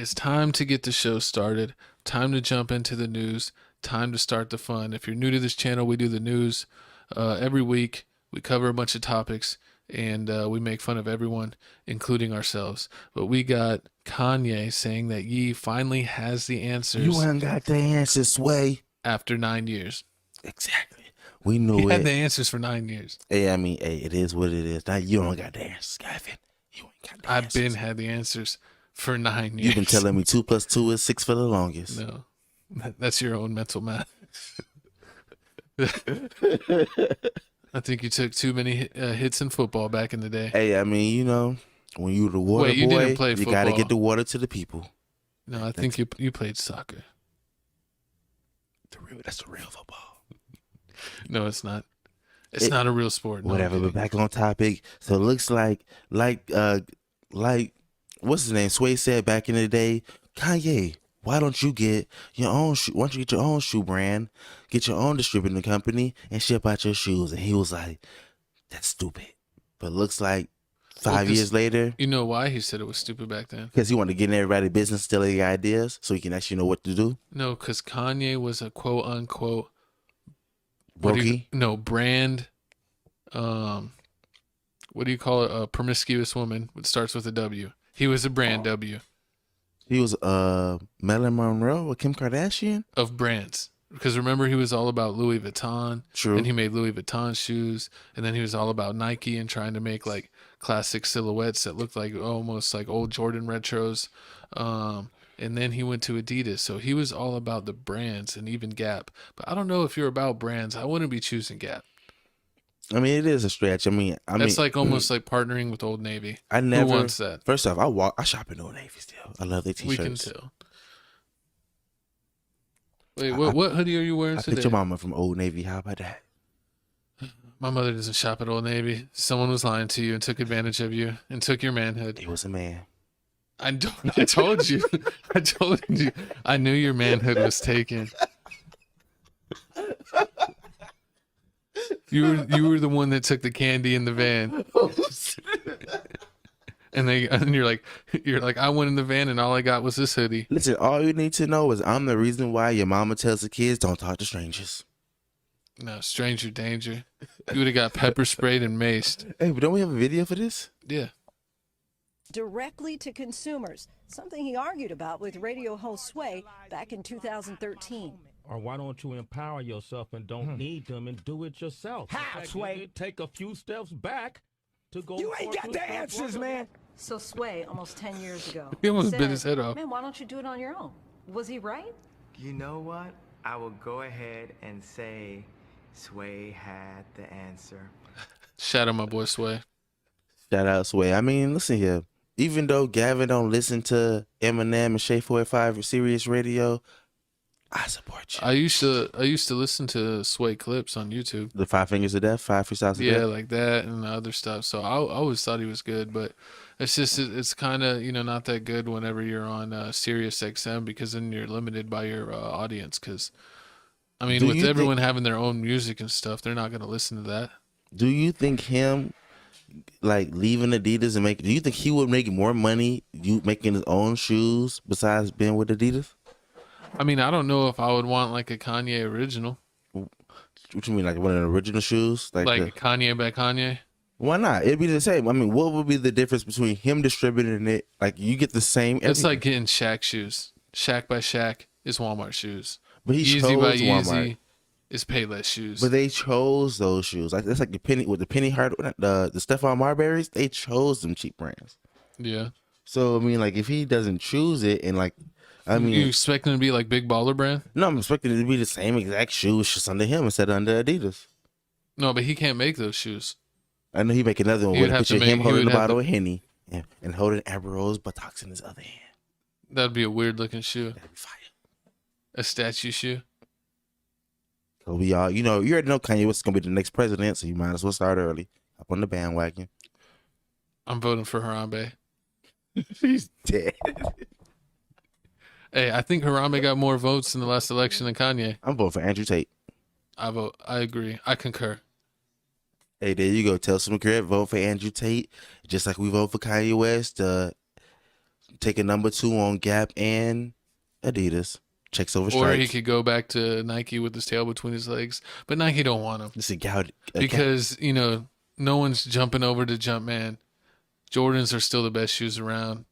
It's time to get the show started. Time to jump into the news. Time to start the fun. If you're new to this channel, we do the news every week. We cover a bunch of topics and we make fun of everyone, including ourselves. But we got Kanye saying that Ye finally has the You answers ain't got the answer, Sway. after 9 years. Exactly. We He knew had it. the answers for 9 years. Hey, I mean, hey, it is what it is. Now you don't got the answers, Gavin. You ain't got the I've answers. been had the answers for 9 years. You've been telling me 2 + 2 is 6 for the longest. No, that's your own mental math. I think you took too many hits in football back in the day. Hey, I mean, you know, when you the water Wait, you boy, didn't play you got to football. get the water to the people. No, I think you played soccer. That's the real football. No, it's not. It's not a real sport. No, Whatever, but back on topic. So it looks like what's his name? Sway said back in the day, Kanye, why don't you get your own shoe? Why don't you get your own shoe brand, get your own distributing company, and ship out your shoes? And he was like, that's stupid. But looks like 5 years later, You know why he said it was stupid back then? because he wanted to get in everybody's business, steal their ideas, so he can actually know what to do. No, because Kanye was a quote unquote Brokey. brand. What do you call it? A promiscuous woman. It starts with a W. He was a brand W He was Marilyn Monroe or Kim Kardashian. of brands. Because remember, he was all about Louis Vuitton. True. And he made Louis Vuitton shoes. And then he was all about Nike and trying to make like classic silhouettes that looked like almost like old Jordan retros. And then he went to Adidas. So he was all about the brands and even Gap. But I don't know if you're about brands. I wouldn't be choosing Gap. I mean, it is a stretch. That's like almost like partnering with Old Navy. I never Who wants that? First off, I shop in Old Navy still. I love their t-shirts. We can tell. Wait, what hoodie are you wearing I today? picked your mama from Old Navy. How about that? My mother doesn't shop at Old Navy. Someone was lying to you and took advantage of you and took your manhood. He was a man. I told you. I told you. I knew your manhood was taken. You were the one that took the candy in the van. And you're like I went in the van and all I got was this hoodie. Listen, all you need to know is I'm the reason why your mama tells the kids don't talk to strangers. No, stranger danger. You would have got pepper sprayed and maced. Hey, but don't we have a video for this? Yeah. Directly to consumers, something he argued about with radio host Sway back in 2013. Or why don't you empower yourself and don't need them and do it yourself? How, Sway? Take a few steps back to go. You ain't got the answers, man. So Sway, almost 10 years ago, He almost bit said, his head off. Man, why don't you do it on your own? Was he right? You know what? I will go ahead and say Sway had the answer. Shout out my boy Sway. Shout out Sway. I mean, listen here. Even though Gavin don't listen to Eminem and Shay 485 Sirius Radio, I support you. I used to listen to Sway clips on YouTube. The 5 Fingers of Death, 5 Freestyles of Yeah, Death. like that and other stuff. So I always thought he was good, but it's kind of not that good whenever you're on Sirius XM because then you're limited by your audience. Because I mean, Do with you everyone having their own music and stuff, they're not gonna listen to that. Do you think him like leaving Adidas and do you think he would make more money you making his own shoes besides being with Adidas? I mean, I don't know if I would want like a Kanye original, What you mean, like one of the original shoes? like Kanye by Kanye. Why not? It'd be the same. I mean, what would be the difference between him distributing it? Like you get the same. It's like getting Shaq shoes. Shaq by Shaq is Walmart shoes. but he Yeezy chose by Walmart. Yeezy is Payless shoes. But they chose those shoes. Like that's like the penny hard the Stephon Marbury's. They chose them cheap brands. Yeah. So I mean, like if he doesn't choose it, and like I mean, You expect them to be like Big Baller Brand? no, I'm expecting it to be the same exact shoes just under him instead of under Adidas. No, but he can't make those shoes. I know he make another one He with would a have to picture of him make- he holding would the have bottle to- of Henny and holding Amber Rose buttocks in his other hand. That'd be a weird looking shoe. That'd be fire. A statue shoe. So we all, you already know Kanye West is gonna be the next president, so you might as well start early. Up on the bandwagon. I'm voting for Harambe. He's dead. Hey, I think Harambe got more votes in the last election than Kanye. I'm voting for Andrew Tate. I agree. I concur. Hey, there you go. Tell some McCray, vote for Andrew Tate, just like we vote for Kanye West. take a number 2 on Gap and Adidas. Checks over stripes. Or he could go back to Nike with his tail between his legs, but Nike don't want him This is gout. because no one's jumping over to Jumpman. Jordans are still the best shoes around,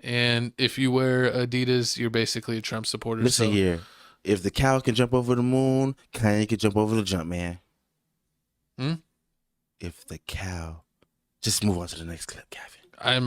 and if you wear Adidas, you're basically a Trump supporter. Listen so. here. If the cow can jump over the moon, Kanye can jump over the Jumpman. Hmm? If the cow, just move on to the next clip, Gavin. I imagine.